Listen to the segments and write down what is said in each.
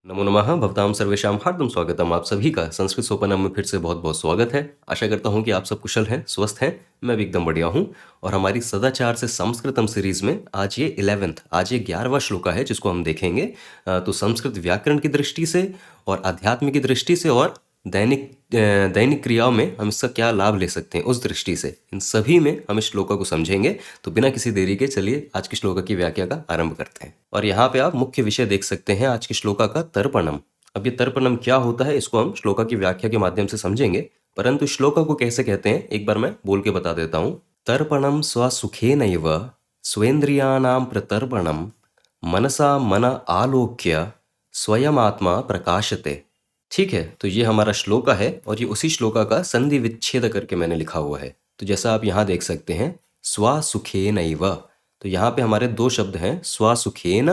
नमो नमः भवतां सर्वेषां हार्दं स्वागतम। आप सभी का संस्कृत सोपानम में फिर से बहुत बहुत स्वागत है। आशा करता हूँ कि आप सब कुशल हैं, स्वस्थ हैं। मैं भी एकदम बढ़िया हूँ। और हमारी सदाचार से संस्कृतम सीरीज में आज ये 11th, आज ये 11वां श्लोका है जिसको हम देखेंगे। तो संस्कृत व्याकरण की दृष्टि से और अध्यात्म की दृष्टि से और दैनिक क्रियाओं में हम इसका क्या लाभ ले सकते हैं उस दृष्टि से, इन सभी में हम इस श्लोका को समझेंगे। तो बिना किसी देरी के चलिए आज के श्लोका की व्याख्या का आरंभ करते हैं। और यहाँ पे आप मुख्य विषय देख सकते हैं आज के श्लोका का, तर्पणम। अब ये तर्पणम क्या होता है इसको हम श्लोका की व्याख्या के माध्यम से समझेंगे, परंतु श्लोका को कैसे कहते हैं एक बार मैं बोल के बता देता हूँ। तर्पणम स्वसुखेनैव स्वेन्द्रियाणां प्रतर्पणम मनसा मन आलोक्य स्वयमात्मा प्रकाशते। ठीक है, तो ये हमारा श्लोका है और ये उसी श्लोका का संधि विच्छेद करके मैंने लिखा हुआ है। तो जैसा आप यहाँ देख सकते हैं, स्वसुखेनैव, तो यहाँ पे हमारे दो शब्द हैं, स्वसुखेन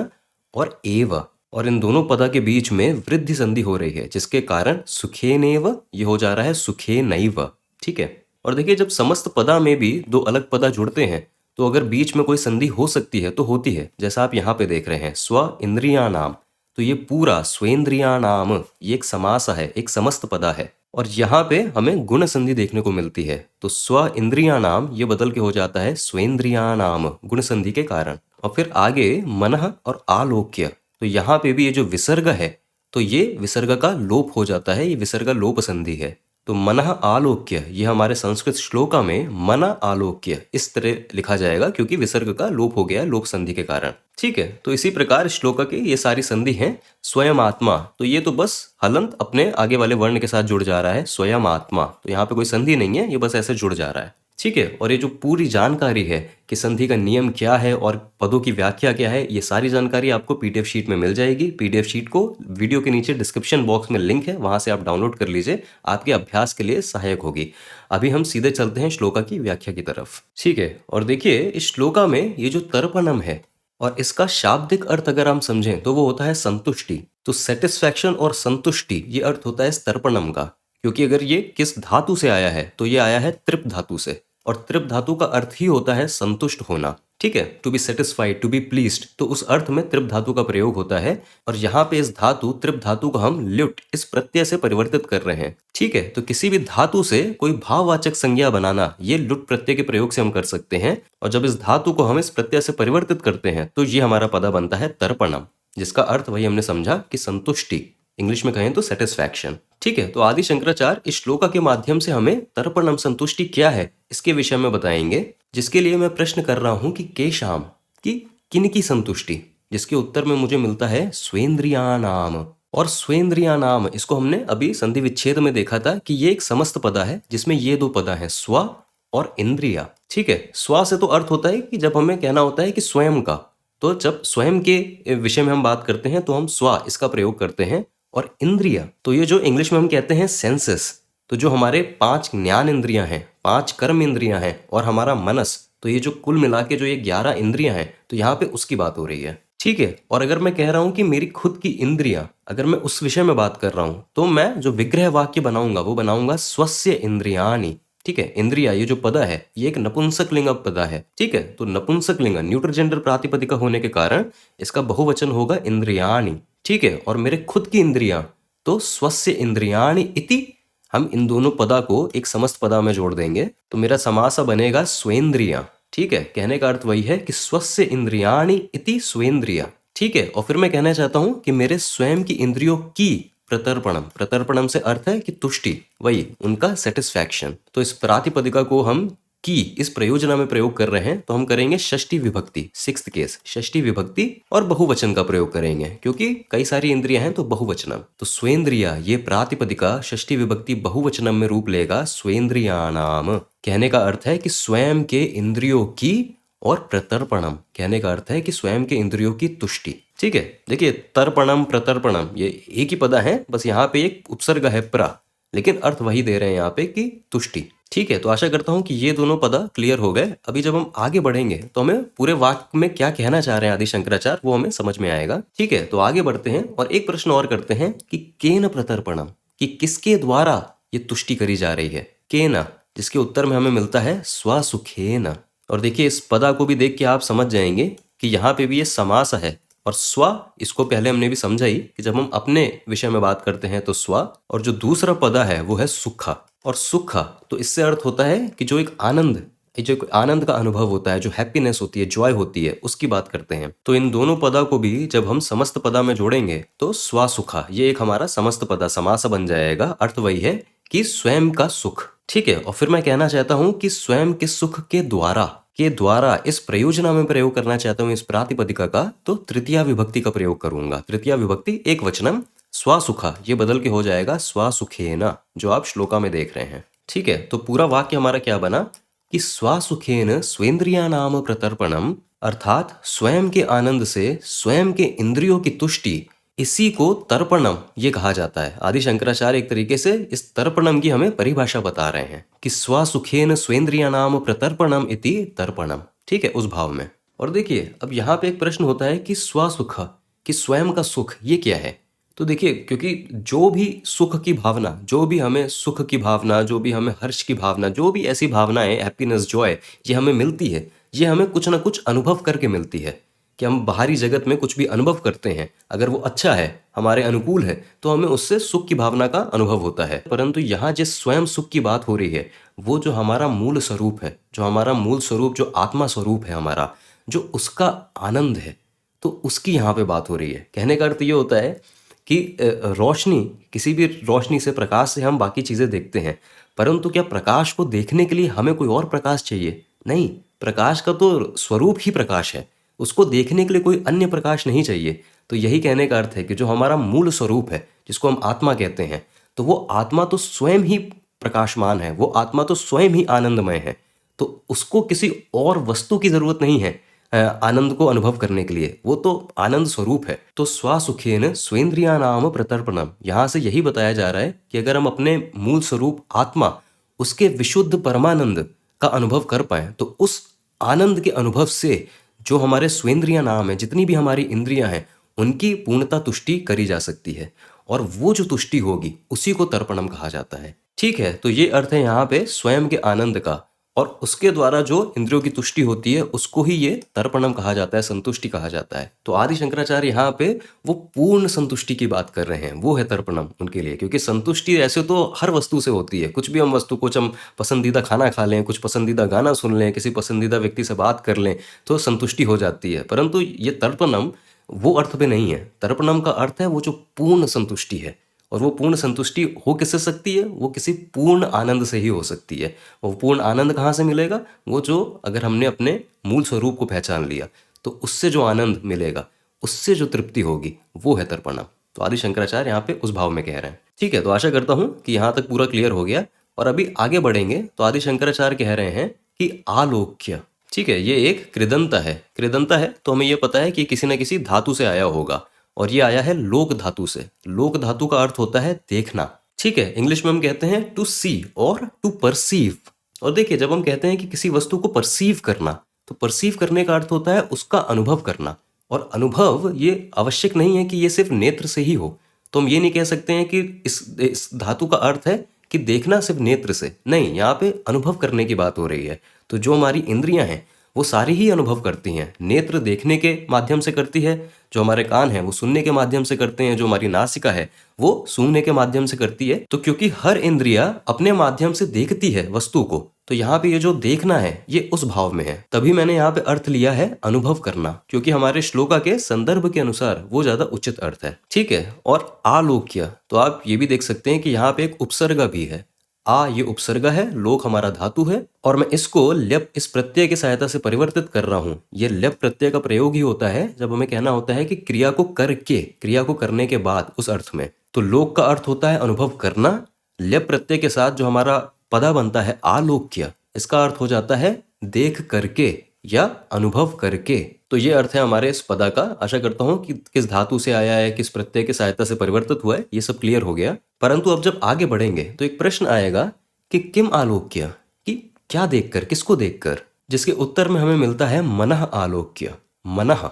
और एव, और इन दोनों पदा के बीच में वृद्धि संधि हो रही है जिसके कारण सुखेनेव ये हो जा रहा है सुखेनैव। ठीक है, और देखिए जब समस्त पदा में भी दो अलग पदा जुड़ते हैं तो अगर बीच में कोई संधि हो सकती है तो होती है। जैसा आप यहाँ पे देख रहे हैं स्व इंद्रिया नाम, तो ये पूरा स्वेन्द्रिया नाम ये एक समास है, एक समस्त पदा है। और यहाँ पे हमें गुण संधि देखने को मिलती है, तो स्व इंद्रिया नाम ये बदल के हो जाता है स्वेन्द्रिया नाम गुण संधि के कारण। और फिर आगे मनः और आलोक्य, तो यहाँ पे भी ये जो विसर्ग है तो ये विसर्ग का लोप हो जाता है, ये विसर्ग लोप संधि है। तो मनः आलोक्य ये हमारे संस्कृत श्लोका में मन आलोक्य इस तरह लिखा जाएगा क्योंकि विसर्ग का लोप हो गया है लोप संधि के कारण। ठीक है, तो इसी प्रकार श्लोका की ये सारी संधि हैं। स्वयं आत्मा, तो ये तो बस हलंत अपने आगे वाले वर्ण के साथ जुड़ जा रहा है, स्वयं आत्मा, तो यहाँ पे कोई संधि नहीं है, ये बस ऐसे जुड़ जा रहा है। ठीक है, और ये जो पूरी जानकारी है कि संधि का नियम क्या है और पदों की व्याख्या क्या है, ये सारी जानकारी आपको पीडीएफ शीट में मिल जाएगी। पीडीएफ शीट को वीडियो के नीचे डिस्क्रिप्शन बॉक्स में लिंक है, वहां से आप डाउनलोड कर लीजिए, आपके अभ्यास के लिए सहायक होगी। अभी हम सीधे चलते हैं श्लोका की व्याख्या की तरफ। ठीक है, और देखिए इस श्लोका में ये जो तर्पणम है और इसका शाब्दिक अर्थ अगर हम समझें तो वो होता है संतुष्टि। तो सेटिस्फैक्शन और संतुष्टि ये अर्थ होता है इस तर्पणम का, क्योंकि अगर ये किस धातु से आया है तो ये आया है तृप धातु से, और तृप धातु का अर्थ ही होता है संतुष्ट होना। ठीक है, to be satisfied, to be pleased, तो उस अर्थ में तृप धातु का प्रयोग होता है। और यहाँ पे इस धातु तृप धातु को हम ल्युट इस प्रत्यय से परिवर्तित कर रहे हैं। ठीक है, तो किसी भी धातु से कोई भाववाचक संज्ञा बनाना ये लुट प्रत्यय के प्रयोग से हम कर सकते हैं। और जब इस धातु को हम इस प्रत्यय से परिवर्तित करते हैं तो ये हमारा पदा बनता है तर्पणम, जिसका अर्थ वही हमने समझा कि संतुष्टि, इंग्लिश में कहें तो सेटिस्फैक्शन। ठीक है, तो आदि शंकराचार्य इस श्लोका के माध्यम से हमें तर्पणम संतुष्टि क्या है इसके विषय में बताएंगे, जिसके लिए मैं प्रश्न कर रहा हूं कि केशाम, कि किन की संतुष्टि, जिसके उत्तर में मुझे मिलता है स्वेन्द्रिया नाम। और स्वेन्द्रिया नाम इसको हमने अभी संधि विच्छेद में देखा था कि ये एक समस्त पदा है जिसमें ये दो पदा है स्व और इंद्रिया। ठीक है, स्व से तो अर्थ होता है कि जब हमें कहना होता है कि स्वयं का, तो जब स्वयं के विषय में हम बात करते हैं तो हम स्व इसका प्रयोग करते हैं। और इंद्रिया, तो ये जो इंग्लिश में हम कहते हैं सेंसेस, तो जो हमारे 5 ज्ञान इंद्रियां हैं, 5 कर्म इंद्रियां हैं और हमारा मनस, तो ये जो कुल मिला के जो ये 11 इंद्रियां हैं, तो यहाँ पे उसकी बात हो रही है। ठीक है, और अगर मैं कह रहा हूं कि मेरी खुद की इंद्रियां, अगर मैं उस विषय में बात कर रहा हूं तो मैं जो विग्रह वाक्य बनाऊंगा वो बनाऊंगा स्वस्य इंद्रियाणि। ठीक है, इंद्रिया ये जो पदा है ये एक नपुंसक लिंग पदा है। ठीक है, तो नपुंसक लिंग न्यूट्रल जेंडर प्रातिपदिका होने के कारण इसका बहुवचन होगा इंद्रियाणि। ठीक है, और मेरे खुद की इंद्रियां तो स्वस्य इंद्रियाणि इति, हम इन दोनों पदा को एक समस्त पदा में जोड़ देंगे तो मेरा समास बनेगा स्वेन्द्रिया। ठीक है, कहने का अर्थ वही है कि स्वस्य इंद्रियाणि इति स्वेन्द्रिया। ठीक है, और फिर मैं कहना चाहता हूं कि मेरे स्वयं की इंद्रियों की प्रतर्पणम, प्रतर्पणम से अर्थ है कि तुष्टि, वही उनका सेटिस्फैक्शन। तो इस प्रातिपदिका को हम की इस प्रयोजना में प्रयोग कर रहे हैं तो हम करेंगे षष्ठी विभक्ति, 6th केस, षष्ठी विभक्ति और बहुवचन का प्रयोग करेंगे क्योंकि कई सारी इंद्रियां हैं तो बहुवचनम। तो स्वेन्द्रिया ये प्रातिपदिका षष्ठी विभक्ति बहुवचनम में रूप लेगा स्वेन्द्रियाणाम। कहने का अर्थ है कि स्वयं के इंद्रियों की, और प्रतर्पणम कहने का अर्थ है कि स्वयं के इंद्रियों की तुष्टि। ठीक है, देखिए तर्पणम प्रतर्पणम ये एक ही पदा है, बस यहाँ पे एक उपसर्ग है प्रा, लेकिन अर्थ वही दे रहे हैं यहाँ पे कि तुष्टि। ठीक है, तो आशा करता हूं कि ये दोनों पदा क्लियर हो गए। अभी जब हम आगे बढ़ेंगे तो हमें पूरे वाक्य में क्या कहना चाह रहे हैं आदि शंकराचार्य वो हमें समझ में आएगा। ठीक है, तो आगे बढ़ते हैं और एक प्रश्न और करते हैं कि केन प्रतर्पणम, कि किसके द्वारा ये तुष्टि करी जा रही है, केन, जिसके उत्तर में हमें मिलता है स्वसुखेन। और देखिए इस पदा को भी देख के आप समझ जाएंगे कि यहाँ पे भी ये समास है, और स्व, इसको पहले हमने भी समझा ही कि जब हम अपने विषय में बात करते हैं तो स्व, और जो दूसरा पदा है वो है सुखा। और सुखा तो इससे अर्थ होता है कि जो एक आनंद, ये जो एक आनंद का अनुभव होता है, जो हैप्पीनेस होती है, जॉय होती है, उसकी बात करते हैं। तो इन दोनों पदा को भी जब हम समस्त पदा में जोड़ेंगे तो स्वा सुखा, ये एक हमारा समस्त पदा समास बन जाएगा। अर्थ वही है कि स्वयं का सुख। ठीक है, और फिर मैं कहना चाहता हूं कि स्वयं के सुख के द्वारा इस प्रयोजना में प्रयोग करना चाहता हूं इस प्रातिपदिका का, तो तृतीया विभक्ति का प्रयोग करूंगा। तृतीया विभक्ति एक वचनम स्वसुखा, ये बदल के हो जाएगा स्वसुखेन, जो आप श्लोका में देख रहे हैं। ठीक है, तो पूरा वाक्य हमारा क्या बना कि स्वसुखेन स्वेन्द्रियानाम प्रतर्पणम, अर्थात स्वयं के आनंद से स्वयं के इंद्रियों की तुष्टि, इसी को तर्पणम ये कहा जाता है। आदि शंकराचार्य एक तरीके से इस तर्पणम की हमें परिभाषा बता रहे हैं कि स्वसुखेन स्वेन्द्रियानाम प्रतर्पणम इति तर्पणम। ठीक है, उस भाव में। और देखिए, अब यहाँ पे एक प्रश्न होता है कि स्वसुख, कि स्वयं का सुख, ये क्या है? तो देखिए, क्योंकि जो भी सुख की भावना, जो भी हमें सुख की भावना, जो भी हमें हर्ष की भावना, जो भी ऐसी भावनाएं, हैप्पीनेस, जॉय, ये हमें मिलती है, ये हमें कुछ ना कुछ अनुभव करके मिलती है। कि हम बाहरी जगत में कुछ भी अनुभव करते हैं, अगर वो अच्छा है, हमारे अनुकूल है, तो हमें उससे सुख की भावना का अनुभव होता है। परंतु यहाँ जिस स्वयं सुख की बात हो रही है, वो जो हमारा मूल स्वरूप है, जो हमारा मूल स्वरूप, जो आत्मा स्वरूप है हमारा, जो उसका आनंद है, तो उसकी यहाँ पे बात हो रही है। कहने का अर्थ ये होता है कि रोशनी, किसी भी रोशनी से, प्रकाश से हम बाकी चीज़ें देखते हैं, परंतु क्या प्रकाश को देखने के लिए हमें कोई और प्रकाश चाहिए? नहीं, प्रकाश का तो स्वरूप ही प्रकाश है, उसको देखने के लिए कोई अन्य प्रकाश नहीं चाहिए। तो यही कहने का अर्थ है कि जो हमारा मूल स्वरूप है, जिसको हम आत्मा कहते हैं, तो वो आत्मा तो स्वयं ही प्रकाशमान है, वो आत्मा तो स्वयं ही आनंदमय है। तो उसको किसी और वस्तु की जरूरत नहीं है आनंद को अनुभव करने के लिए, वो तो आनंद स्वरूप है। तो स्वसुखेन स्वेन्द्रियानाम प्रतर्पणम, यहाँ से यही बताया जा रहा है कि अगर हम अपने मूल स्वरूप आत्मा, उसके विशुद्ध परमानंद का अनुभव कर पाए, तो उस आनंद के अनुभव से जो हमारे स्वेन्द्रिया नाम है, जितनी भी हमारी इंद्रियां हैं, उनकी पूर्णता तुष्टि करी जा सकती है। और वो जो तुष्टि होगी, उसी को तर्पणम कहा जाता है। ठीक है, तो ये अर्थ है यहाँ पे स्वयं के आनंद का, और उसके द्वारा जो इंद्रियों की तुष्टि होती है, उसको ही ये तर्पणम कहा जाता है, संतुष्टि कहा जाता है। तो आदि शंकराचार्य यहाँ पे वो पूर्ण संतुष्टि की बात कर रहे हैं, वो है तर्पणम उनके लिए। क्योंकि संतुष्टि ऐसे तो हर वस्तु से होती है, कुछ भी हम वस्तु, कुछ हम पसंदीदा खाना खा लें, कुछ पसंदीदा गाना सुन लें, किसी पसंदीदा व्यक्ति से बात कर लें, तो संतुष्टि हो जाती है। परंतु ये तर्पणम वो अर्थ पे नहीं है। तर्पणम का अर्थ है वो जो पूर्ण संतुष्टि है, और वो पूर्ण संतुष्टि हो किससे सकती है? वो किसी पूर्ण आनंद से ही हो सकती है। वो पूर्ण आनंद कहाँ से मिलेगा? वो जो, अगर हमने अपने मूल स्वरूप को पहचान लिया, तो उससे जो आनंद मिलेगा, उससे जो तृप्ति होगी, वो है तर्पणम। तो आदि शंकराचार्य यहाँ पे उस भाव में कह रहे हैं। ठीक है, तो आशा करता हूँ कि यहाँ तक पूरा क्लियर हो गया। और अभी आगे बढ़ेंगे तो आदि शंकराचार्य कह रहे हैं कि आलोक्य। ठीक है, ये एक कृदंत है। कृदंत है तो हमें ये पता है कि किसी न किसी धातु से आया होगा, और ये आया है लोक धातु से। लोक धातु का अर्थ होता है देखना। ठीक है, इंग्लिश में हम कहते हैं टू सी और टू परसीव। और देखिए, जब हम कहते हैं कि किसी वस्तु को परसीव करना, तो परसीव करने का अर्थ होता है उसका अनुभव करना। और अनुभव ये आवश्यक नहीं है कि ये सिर्फ नेत्र से ही हो। तो हम ये नहीं कह सकते हैं कि इस धातु का अर्थ है कि देखना सिर्फ नेत्र से। नहीं, यहाँ पे अनुभव करने की बात हो रही है। तो जो हमारी इंद्रियां हैं, वो सारी ही अनुभव करती हैं। नेत्र देखने के माध्यम से करती है, जो हमारे कान हैं वो सुनने के माध्यम से करते हैं, जो हमारी नासिका है वो सूंघने के माध्यम से करती है। तो क्योंकि हर इंद्रिया अपने माध्यम से देखती है वस्तु को, तो यहाँ पे ये जो देखना है, ये उस भाव में है। तभी मैंने यहाँ पे अर्थ लिया है अनुभव करना, क्योंकि हमारे श्लोका के संदर्भ के अनुसार वो ज्यादा उचित अर्थ है। ठीक है, और आलोक्य, तो आप ये भी देख सकते हैं कि यहाँ पे एक उपसर्ग भी है। आ ये उपसर्ग है, लोक हमारा धातु है, और मैं इसको ल्यप, इस प्रत्यय की सहायता से परिवर्तित कर रहा हूं। ये ल्यप प्रत्यय का प्रयोग ही होता है जब हमें कहना होता है कि क्रिया को करके, क्रिया को करने के बाद, उस अर्थ में। तो लोक का अर्थ होता है अनुभव करना। ल्यप प्रत्यय के साथ जो हमारा पदा बनता है आलोक्य, इसका अर्थ हो जाता है देख करके या अनुभव करके। तो ये अर्थ है हमारे इस पदा का। आशा करता हूं कि किस धातु से आया है, किस प्रत्यय की सहायता से परिवर्तित हुआ है, ये सब क्लियर हो गया। परंतु अब जब आगे बढ़ेंगे तो एक प्रश्न आएगा कि किम आलोक्य, कि क्या देखकर, किसको देखकर? जिसके उत्तर में हमें मिलता है मनः आलोक्य। मनः,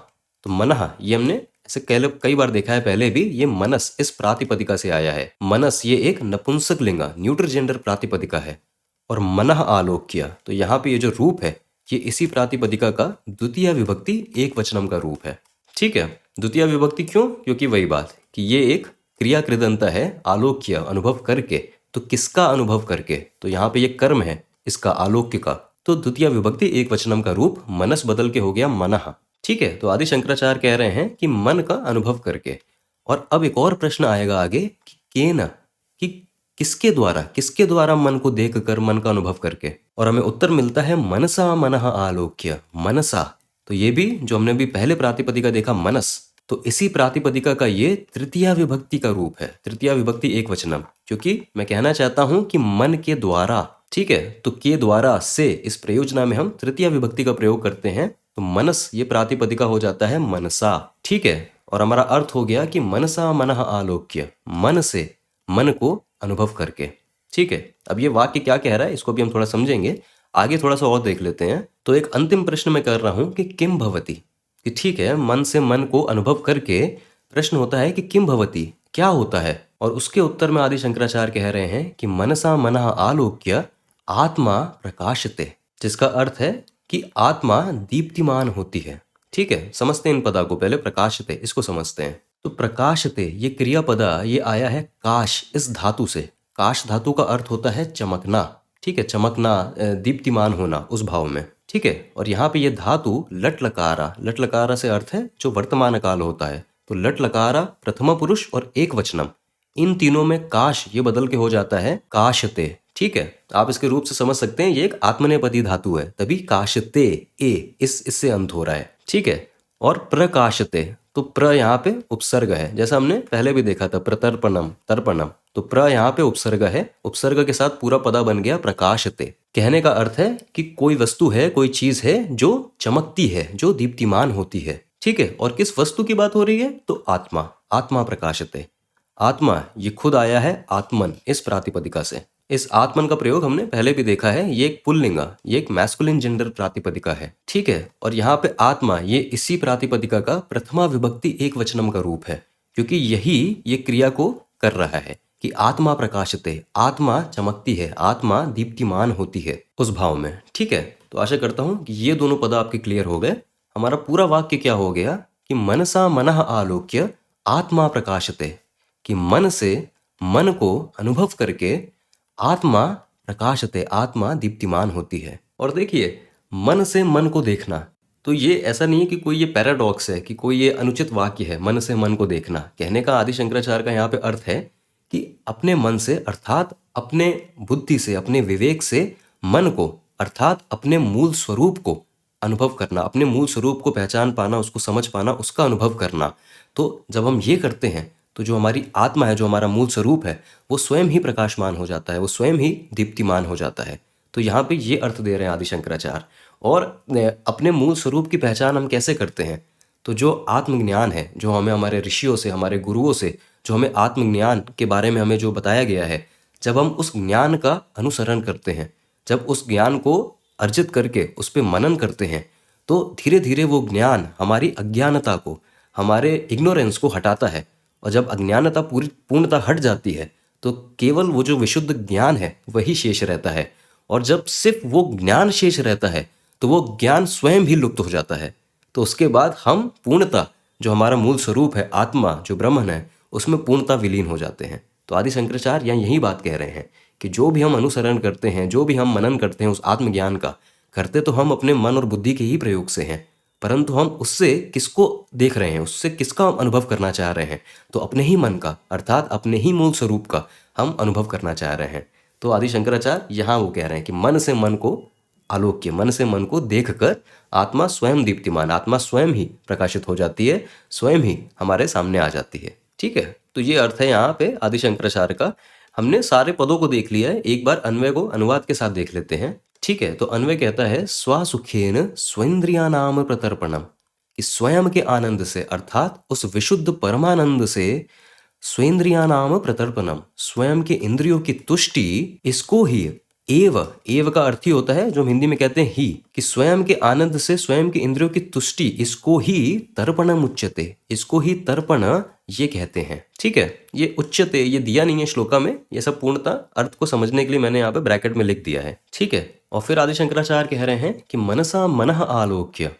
तो मनः ये हमने ऐसे कई बार देखा है पहले भी, ये मनस इस प्रातिपदिका से आया है। मनस ये एक नपुंसक लिंगा, न्यूट्रल जेंडर प्रातिपदिका है। और मनः आलोक्य, तो यहाँ पे ये जो रूप है, ये इसी प्रातिपदिका का द्वितीय विभक्ति एक वचनम का रूप है। ठीक है, द्वितीय विभक्ति क्यों? क्योंकि वही बात कि ये एक क्रिया कृदंत है, आलोक्य अनुभव करके। तो किसका अनुभव करके? तो यहाँ पे ये कर्म है इसका, आलोक्य का। तो द्वितीय विभक्ति एक वचनम का रूप मनस बदल के हो गया मनः। ठीक है, तो आदि शंकराचार्य कह रहे हैं कि मन का अनुभव करके। और अब एक और प्रश्न आएगा आगे कि केन, कि किसके द्वारा मन को देख कर, मन का अनुभव करके। और हमें उत्तर मिलता है मनसा मनः आलोक्य, मनसा। तो ये भी जो हमने भी पहले प्रातिपदिका देखा मनस, तो इसी प्रातिपदिका का ये तृतीया विभक्ति का रूप है, तृतीया विभक्ति एक वचनम। क्योंकि मैं कहना चाहता हूं कि मन के द्वारा, ठीक है, तो के द्वारा से इस प्रयोजना में हम तृतीया विभक्ति का प्रयोग करते हैं, तो मनस ये प्रातिपदिका हो जाता है मनसा। ठीक है, और हमारा अर्थ हो गया कि मनसा मनः आलोक्य, मन से मन को अनुभव करके। ठीक है, अब ये वाक्य क्या कह रहा है इसको भी हम थोड़ा समझेंगे, आगे थोड़ा सा और देख लेते हैं। तो एक अंतिम प्रश्न मैं कर रहा हूं कि किम भवति, कि ठीक है, मन से मन को अनुभव करके प्रश्न होता है कि किम भवति, क्या होता है। और उसके उत्तर में आदि शंकराचार्य कह रहे हैं कि मनसा मनः आलोक्य आत्मा प्रकाशते, जिसका अर्थ है कि आत्मा दीप्तिमान होती है। ठीक है, समझते हैं इन पदा को, पहले प्रकाशते इसको समझते हैं। तो प्रकाशते ये क्रियापदा ये आया है काश इस धातु से। काश धातु का अर्थ होता है चमकना। ठीक है, चमकना, दीप्तिमान होना उस भाव में। ठीक है, और यहाँ पे ये धातु लट लकारा, लट लकारा से अर्थ है जो वर्तमान काल होता है। तो लट लकारा प्रथमा पुरुष और एक वचनम, इन तीनों में काश ये बदल के हो जाता है काशते। ठीक है, आप इसके रूप से समझ सकते हैं ये एक आत्मनेपदी धातु है, तभी काशते ए इससे अंत हो रहा है। ठीक है, और प्रकाशते, तो प्र यहाँ पे उपसर्ग है, जैसा हमने पहले भी देखा था प्रतर्पणम तर्पणम। तो प्र यहाँ पे उपसर्ग है, उपसर्ग के साथ पूरा पदा बन गया प्रकाशते। कहने का अर्थ है कि कोई वस्तु है, कोई चीज है जो चमकती है, जो दीप्तिमान होती है। ठीक है, और किस वस्तु की बात हो रही है? तो आत्मा, आत्मा प्रकाशते। आत्मा ये खुद आया है आत्मन इस प्रातिपदिका से। इस आत्मन का प्रयोग हमने पहले भी देखा है, ये एक पुल्लिंगा, ये एक मैस्कुलिन जेंडर प्रातिपदिका है। ठीक है, और यहाँ पे आत्मा ये इसी प्रातिपदिका का प्रथमा विभक्ति एक वचनम का रूप है, क्योंकि यही ये क्रिया को कर रहा है कि आत्मा प्रकाशते, आत्मा चमकती है, आत्मा दीप्तिमान होती है उस भाव में। ठीक है, तो आशा करता हूं कि ये दोनों पद आपके क्लियर हो गए। हमारा पूरा वाक्य क्या हो गया कि मनसा मनः आलोक्य आत्मा प्रकाशते, कि मन से मन को अनुभव करके आत्मा प्रकाशते, आत्मा दीप्तिमान होती है। और देखिए, मन से मन को देखना, तो ये ऐसा नहीं है कि कोई ये पैराडॉक्स है, कि कोई ये अनुचित वाक्य है मन से मन को देखना। कहने का आदि शंकराचार्य का यहाँ पे अर्थ है कि अपने मन से, अर्थात अपने बुद्धि से, अपने विवेक से मन को, अर्थात अपने मूल स्वरूप को अनुभव करना, अपने मूल स्वरूप को पहचान पाना, उसको समझ पाना, उसका अनुभव करना। तो जब हम ये करते हैं तो जो हमारी आत्मा है, जो हमारा मूल स्वरूप है, वो स्वयं ही प्रकाशमान हो जाता है, वो स्वयं ही दीप्तिमान हो जाता है। तो यहाँ पे ये अर्थ दे रहे हैं आदि शंकराचार्य। और अपने मूल स्वरूप की पहचान हम कैसे करते हैं? तो जो आत्मज्ञान है, जो हमें हमारे ऋषियों से, हमारे गुरुओं से, जो हमें आत्मज्ञान के बारे में हमें जो बताया गया है, जब हम उस ज्ञान का अनुसरण करते हैं, जब उस ज्ञान को अर्जित करके उस पर मनन करते हैं, तो धीरे धीरे वो ज्ञान हमारी अज्ञानता को, हमारे इग्नोरेंस को हटाता है। और जब अज्ञानता पूर्णतः हट जाती है, तो केवल वो जो विशुद्ध ज्ञान है वही शेष रहता है। और जब सिर्फ वो ज्ञान शेष रहता है, तो वो ज्ञान स्वयं भी लुप्त हो जाता है। तो उसके बाद हम पूर्णतः जो हमारा मूल स्वरूप है, आत्मा जो ब्रह्मन है, उसमें पूर्णतः विलीन हो जाते हैं। तो आदि शंकराचार्य यहाँ यही बात कह रहे हैं कि जो भी हम अनुसरण करते हैं, जो भी हम मनन करते हैं उस आत्मज्ञान का, करते तो हम अपने मन और बुद्धि के ही प्रयोग से हैं, परंतु हम उससे किसको देख रहे हैं, उससे किसका हम अनुभव करना चाह रहे हैं? तो अपने ही मन का, अर्थात अपने ही मूल स्वरूप का हम अनुभव करना चाह रहे हैं। तो आदि शंकराचार्य यहाँ वो कह रहे हैं कि मन से मन को आलोक्य, मन से मन को देखकर आत्मा स्वयं दीप्तिमान, आत्मा स्वयं ही प्रकाशित हो जाती है, स्वयं ही हमारे सामने आ जाती है। ठीक है, तो ये अर्थ है यहाँ पे आदि शंकराचार्य का। हमने सारे पदों को देख लिया है, एक बार अन्वय को अनुवाद के साथ देख लेते हैं। ठीक है, तो अन्वय कहता है स्वसुखेन स्वइंद्रियानाम प्रतर्पणम, कि स्वयं के आनंद से, अर्थात उस विशुद्ध परमानंद से स्वेंद्रियानाम प्रतर्पणम, स्वयं के इंद्रियों की तुष्टि, इसको ही एव का अर्थ ही होता है जो हम हिंदी में कहते हैं ही, कि स्वयं के आनंद से स्वयं के इंद्रियों की तुष्टि, इसको ही तर्पणम उच्यते, इसको ही तर्पण ये कहते हैं। ठीक है, ये उच्यते ये दिया नहीं है श्लोका में, ये सब पूर्णतः अर्थ को समझने के लिए मैंने यहाँ पे ब्रैकेट में लिख दिया है। ठीक है, और फिर आदि शंकराचार्य कह रहे हैं कि मनसा मनः आलोक्य,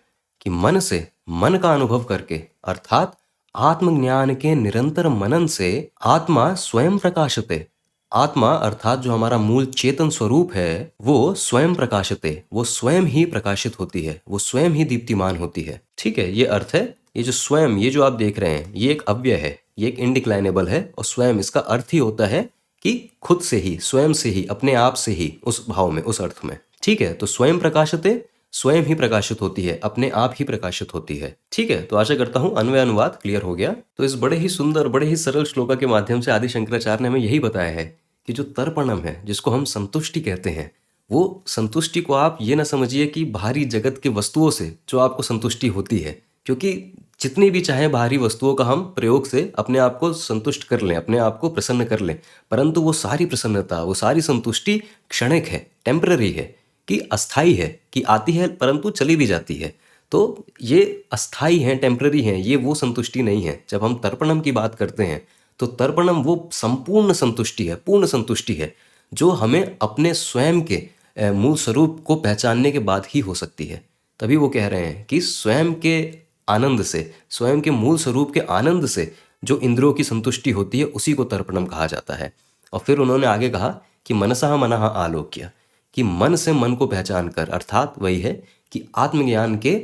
कि मन से मन का अनुभव करके, अर्थात आत्मज्ञान के निरंतर मनन से आत्मा स्वयं प्रकाशते। आत्मा अर्थात जो हमारा मूल चेतन स्वरूप है, वो स्वयं प्रकाशते, वो स्वयं ही प्रकाशित होती है, वो स्वयं ही दीप्तिमान होती है। ठीक है, ये अर्थ है। ये जो स्वयं, ये जो आप देख रहे हैं, ये एक अव्यय है, ये एक इनडिक्लाइनेबल है, और स्वयं इसका अर्थ ही होता है कि खुद से ही, स्वयं से ही, अपने आप से ही, उस भाव में, उस अर्थ में। ठीक है, तो स्वयं प्रकाशते, स्वयं ही प्रकाशित होती है, अपने आप ही प्रकाशित होती है। ठीक है, तो आशा करता हूं अन्वय अनुवाद क्लियर हो गया। तो इस बड़े ही सुंदर, बड़े ही सरल श्लोका के माध्यम से आदि शंकराचार्य ने हमें यही बताया है कि जो तर्पणम है, जिसको हम संतुष्टि कहते हैं, वो संतुष्टि को आप ये ना समझिए कि बाहरी जगत के वस्तुओं से जो आपको संतुष्टि होती है, क्योंकि जितनी भी चाहे बाहरी वस्तुओं का हम प्रयोग से अपने आप को संतुष्ट कर लें, अपने आप को प्रसन्न कर लें, परंतु वो सारी प्रसन्नता, वो सारी संतुष्टि क्षणिक है, टेम्पररी है, कि अस्थाई है, कि आती है परंतु चली भी जाती है। तो ये अस्थाई हैं, टेम्पररी हैं, ये वो संतुष्टि नहीं है। जब हम तर्पणम की बात करते हैं तो तर्पणम वो संपूर्ण संतुष्टि है, पूर्ण संतुष्टि है, जो हमें अपने स्वयं के मूल स्वरूप को पहचानने के बाद ही हो सकती है। तभी वो कह रहे हैं कि स्वयं के आनंद से, स्वयं के मूल स्वरूप के आनंद से जो इंद्रियों की संतुष्टि होती है, उसी को तर्पणम कहा जाता है। और फिर उन्होंने आगे कहा कि मनसः मनः आलोक्य, कि मन से मन को पहचान कर, अर्थात वही है कि आत्मज्ञान के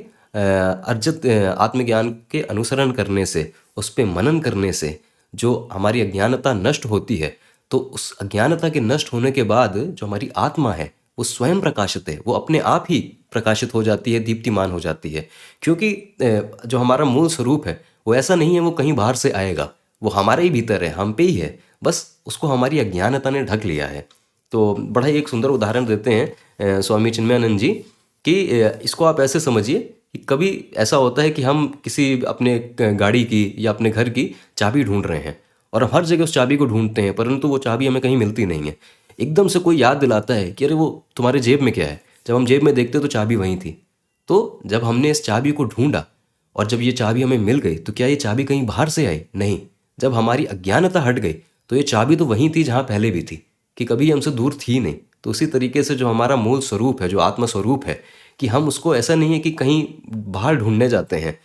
आत्मज्ञान के अनुसरण करने से, उस पे मनन करने से जो हमारी अज्ञानता नष्ट होती है, तो उस अज्ञानता के नष्ट होने के बाद जो हमारी आत्मा है, वो स्वयं प्रकाशित है, वो अपने आप ही प्रकाशित हो जाती है, दीप्तिमान हो जाती है। क्योंकि जो हमारा मूल स्वरूप है, वो ऐसा नहीं है वो कहीं बाहर से आएगा, वो हमारे ही भीतर है, हम पे ही है, बस उसको हमारी अज्ञानता ने ढक लिया है। तो बड़ा ही एक सुंदर उदाहरण देते हैं स्वामी चिन्मयानंद जी, कि इसको आप ऐसे समझिए कि कभी ऐसा होता है कि हम किसी अपने गाड़ी की या अपने घर की चाबी ढूंढ रहे हैं, और हम हर जगह उस चाबी को ढूंढते हैं, परंतु वो चाबी हमें कहीं मिलती नहीं है। एकदम से कोई याद दिलाता है कि अरे वो तुम्हारे जेब में क्या है। जब हम जेब में देखते तो चाबी वहीं थी। तो जब हमने इस चाबी को ढूंढा और जब ये चाबी हमें मिल गई, तो क्या ये चाबी कहीं बाहर से आई? नहीं। जब हमारी अज्ञानता हट गई तो ये चाबी तो वहीं थी जहाँ पहले भी थी, कि कभी हमसे दूर थी नहीं। तो उसी तरीके से जो हमारा मूल स्वरूप है, जो आत्मा स्वरूप है, कि हम उसको ऐसा नहीं है कि कहीं बाहर ढूंढने जाते हैं।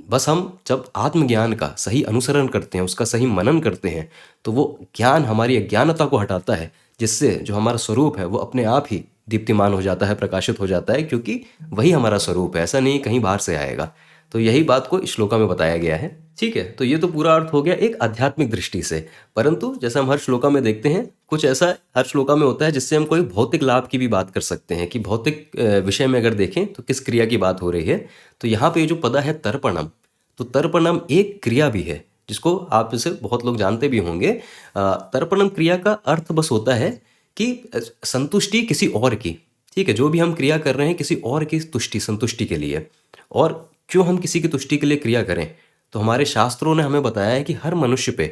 बस हम जब आत्मज्ञान का सही अनुसरण करते हैं, उसका सही मनन करते हैं, तो वो ज्ञान हमारी अज्ञानता को हटाता है, जिससे जो हमारा स्वरूप है वो अपने आप ही दीप्तिमान हो जाता है, प्रकाशित हो जाता है, क्योंकि वही हमारा स्वरूप है, ऐसा नहीं कहीं बाहर से आएगा। तो यही बात को इस श्लोका में बताया गया है। ठीक है, तो ये तो पूरा अर्थ हो गया एक आध्यात्मिक दृष्टि से। परंतु जैसे हम हर श्लोका में देखते हैं, कुछ ऐसा हर श्लोका में होता है जिससे हम कोई भौतिक लाभ की भी बात कर सकते हैं, कि भौतिक विषय में अगर देखें तो किस क्रिया की बात हो रही है। तो यहाँ पे ये जो पदा है तर्पणम, तो तर्पणम एक क्रिया भी है, जिसको आप इसे बहुत लोग जानते भी होंगे। तर्पणम क्रिया का अर्थ बस होता है कि संतुष्टि किसी और की। ठीक है, जो भी हम क्रिया कर रहे हैं किसी और की तुष्टि, संतुष्टि के लिए। और क्यों हम किसी की तुष्टि के लिए क्रिया करें? तो हमारे शास्त्रों ने हमें बताया है कि हर मनुष्य पे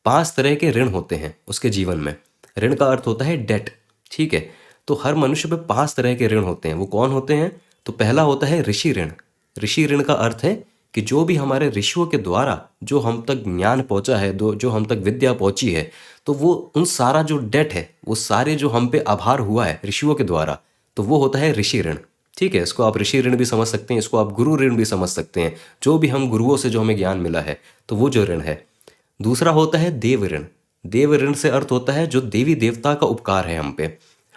5 तरह के ऋण होते हैं उसके जीवन में। ऋण का अर्थ होता है डेट। ठीक है, तो हर मनुष्य पे 5 तरह के ऋण होते हैं। वो कौन होते हैं? तो पहला होता है ऋषि ऋण। ऋषि ऋण का अर्थ है कि जो भी हमारे ऋषियों के द्वारा जो हम तक ज्ञान पहुंचा है, जो हम तक विद्या पहुंची है, तो वो उन सारा जो डेट है, वो सारे जो हम पे आभार हुआ है ऋषियों के द्वारा, तो वो होता है ऋषि ऋण। ठीक है, इसको आप ऋषि ऋण भी समझ सकते हैं, इसको आप गुरु ऋण भी समझ सकते हैं। जो भी हम गुरुओं से जो हमें ज्ञान मिला है, तो वो जो ऋण है। दूसरा होता है देव ऋण। देव ऋण से अर्थ होता है जो देवी देवता का उपकार है हम पे।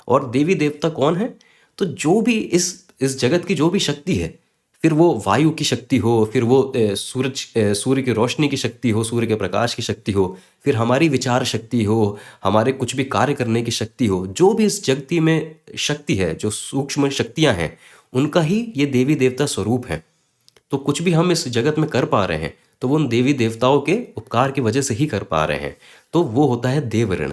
और देवी देवता कौन है? तो जो भी इस जगत की जो भी शक्ति है, फिर वो वायु की शक्ति हो, फिर वो सूर्य की रोशनी की शक्ति हो, सूर्य के प्रकाश की शक्ति हो, फिर हमारी विचार शक्ति हो, हमारे कुछ भी कार्य करने की शक्ति हो, जो भी इस जगती में शक्ति है, जो सूक्ष्म शक्तियां हैं, उनका ही ये देवी देवता स्वरूप है। तो कुछ भी हम इस जगत में कर पा रहे हैं, तो वो उन देवी देवताओं के उपकार की वजह से ही कर पा रहे हैं। तो वो होता है देव ऋण।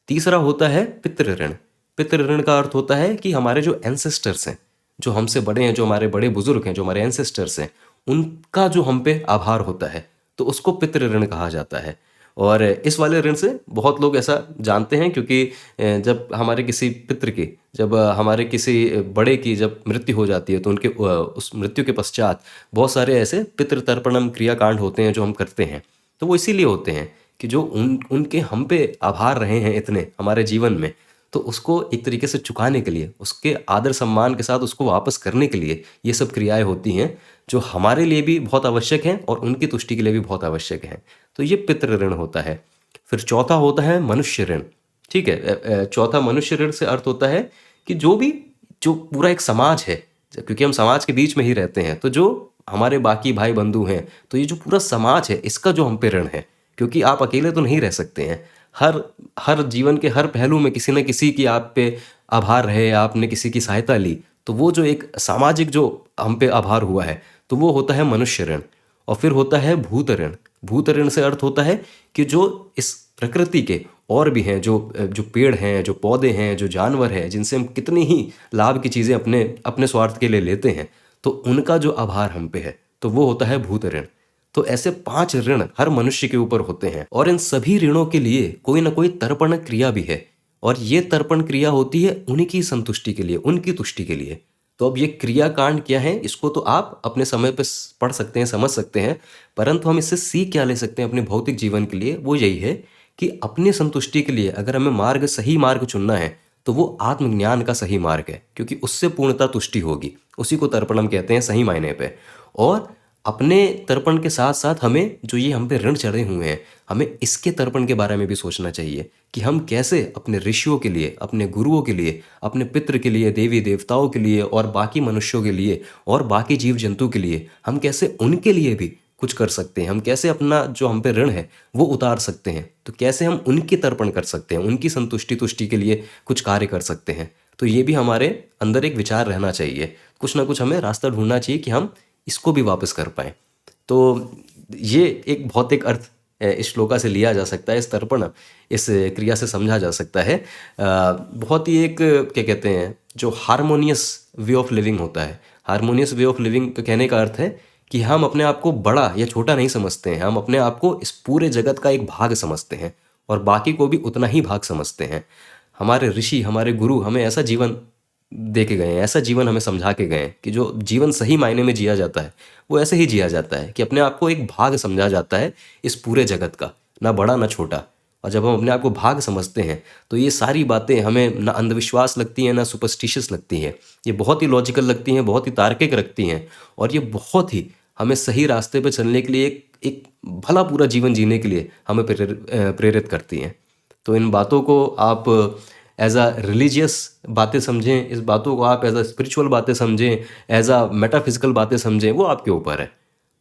तीसरा होता है पितृ ऋण। पितृ ऋण का अर्थ होता है कि हमारे जो एंसेस्टर्स हैं, जो हमसे बड़े हैं, जो हमारे बड़े बुजुर्ग हैं, जो हमारे एंसेस्टर्स हैं, उनका जो हम पे आभार होता है, तो उसको पितृ ऋण कहा जाता है। और इस वाले ऋण से बहुत लोग ऐसा जानते हैं, क्योंकि जब हमारे किसी पितृ की, जब हमारे किसी बड़े की जब मृत्यु हो जाती है, तो उनके उस मृत्यु के पश्चात बहुत सारे ऐसे पितृ तर्पणम क्रियाकांड होते हैं जो हम करते हैं। तो वो इसीलिए होते हैं कि जो उनके हम पे आभार रहे हैं इतने हमारे जीवन में, तो उसको एक तरीके से चुकाने के लिए, उसके आदर सम्मान के साथ उसको वापस करने के लिए ये सब क्रियाएँ होती हैं, जो हमारे लिए भी बहुत आवश्यक हैं और उनकी तुष्टि के लिए भी बहुत आवश्यक हैं। तो ये पितृ ऋण होता है। फिर चौथा होता है मनुष्य ऋण, ठीक है? चौथा मनुष्य ऋण से अर्थ होता है कि जो पूरा एक समाज है, क्योंकि हम समाज के बीच में ही रहते हैं, तो जो हमारे बाकी भाई बंधु हैं, तो ये जो पूरा समाज है, इसका जो हम पे ऋण है, क्योंकि आप अकेले तो नहीं रह सकते हैं। हर हर जीवन के हर पहलू में किसी न किसी की आप पे आभार है, आपने किसी की सहायता ली, तो वो जो एक सामाजिक जो हम पे आभार हुआ है, तो वो होता है मनुष्य ऋण। और फिर होता है भूत ऋण। भूत ऋण से अर्थ होता है कि जो इस प्रकृति के और भी हैं, जो पेड़ हैं, जो पौधे हैं, जो जानवर हैं, जिनसे हम कितनी ही लाभ की चीज़ें अपने अपने स्वार्थ के लिए लेते हैं, तो उनका जो आभार हम पे है, तो वो होता है भूत ऋण। तो ऐसे 5 ऋण हर मनुष्य के ऊपर होते हैं और इन सभी ऋणों के लिए कोई ना कोई तर्पण क्रिया भी है, और ये तर्पण क्रिया होती है उन्हीं की संतुष्टि के लिए, उनकी तुष्टि के लिए। तो अब ये क्रियाकांड क्या है, इसको तो आप अपने समय पे पढ़ सकते हैं, समझ सकते हैं, परंतु हम इससे सीख क्या ले सकते हैं अपने भौतिक जीवन के लिए, वो यही है कि अपनी संतुष्टि के लिए अगर हमें सही मार्ग चुनना है, तो वो आत्मज्ञान का सही मार्ग है, क्योंकि उससे पूर्णता तुष्टि होगी। उसी को तर्पण हम कहते हैं सही मायने पे। और अपने तर्पण के साथ साथ हमें जो ये हम पे ऋण चढ़े हुए हैं, हमें इसके तर्पण के बारे में भी सोचना चाहिए कि हम कैसे अपने ऋषियों के लिए, अपने गुरुओं के लिए, अपने पितृ के लिए, देवी देवताओं के लिए और बाकी मनुष्यों के लिए और बाकी जीव जंतु के लिए, हम कैसे उनके लिए भी कुछ कर सकते हैं। हम कैसे अपना जो हम पे ऋण है वो उतार सकते हैं, तो कैसे हम उनके तर्पण कर सकते हैं, उनकी संतुष्टि तुष्टि के लिए कुछ कार्य कर सकते हैं। तो ये भी हमारे अंदर एक विचार रहना चाहिए, कुछ ना कुछ हमें रास्ता ढूंढना चाहिए कि हम इसको भी वापस कर पाएँ। तो ये एक भौतिक अर्थ इस श्लोका से लिया जा सकता है, इस तर्पण इस क्रिया से समझा जा सकता है। बहुत ही एक क्या कहते हैं, जो हार्मोनियस वे ऑफ लिविंग होता है। हार्मोनियस वे ऑफ लिविंग का कहने का अर्थ है कि हम अपने आप को बड़ा या छोटा नहीं समझते हैं, हम अपने आप को इस पूरे जगत का एक भाग समझते हैं और बाकी को भी उतना ही भाग समझते हैं। हमारे ऋषि, हमारे गुरु हमें ऐसा जीवन दे के गए हैं, ऐसा जीवन हमें समझा के गए हैं कि जो जीवन सही मायने में जिया जाता है, वो ऐसे ही जिया जाता है कि अपने आप को एक भाग समझा जाता है इस पूरे जगत का, ना बड़ा ना छोटा। और जब हम अपने आप को भाग समझते हैं, तो ये सारी बातें हमें ना अंधविश्वास लगती हैं, ना सुपरस्टिशियस लगती हैं। ये बहुत ही लॉजिकल लगती हैं, बहुत ही तार्किक लगती हैं, और ये बहुत ही हमें सही रास्ते पे चलने के लिए, एक भला पूरा जीवन जीने के लिए हमें प्रेरित करती हैं। तो इन बातों को आप एज अ रिलीजियस बातें समझें, इस बातों को आप एज अ स्पिरिचुअल बातें समझें, एज अ मेटाफिजिकल बातें समझें, वो आपके ऊपर है।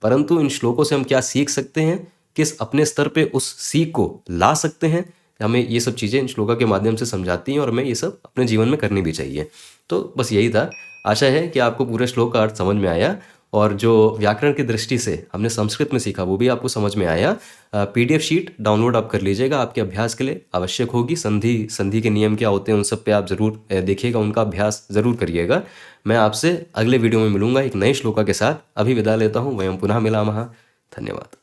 परंतु इन श्लोकों से हम क्या सीख सकते हैं, किस अपने स्तर पे उस सीख को ला सकते हैं, हमें ये सब चीज़ें इन श्लोका के माध्यम से समझाती हैं और हमें ये सब अपने जीवन में करनी भी चाहिए। तो बस यही था। आशा है कि आपको पूरे श्लोक का अर्थ समझ में आया, और जो व्याकरण की दृष्टि से हमने संस्कृत में सीखा वो भी आपको समझ में आया। पीडीएफ शीट डाउनलोड आप कर लीजिएगा, आपके अभ्यास के लिए आवश्यक होगी। संधि के नियम क्या होते हैं उन सब पे आप ज़रूर देखिएगा, उनका अभ्यास ज़रूर करिएगा। मैं आपसे अगले वीडियो में मिलूंगा एक नए श्लोका के साथ। अभी विदा लेता हूँ, वयं पुनः मिलामः। धन्यवाद।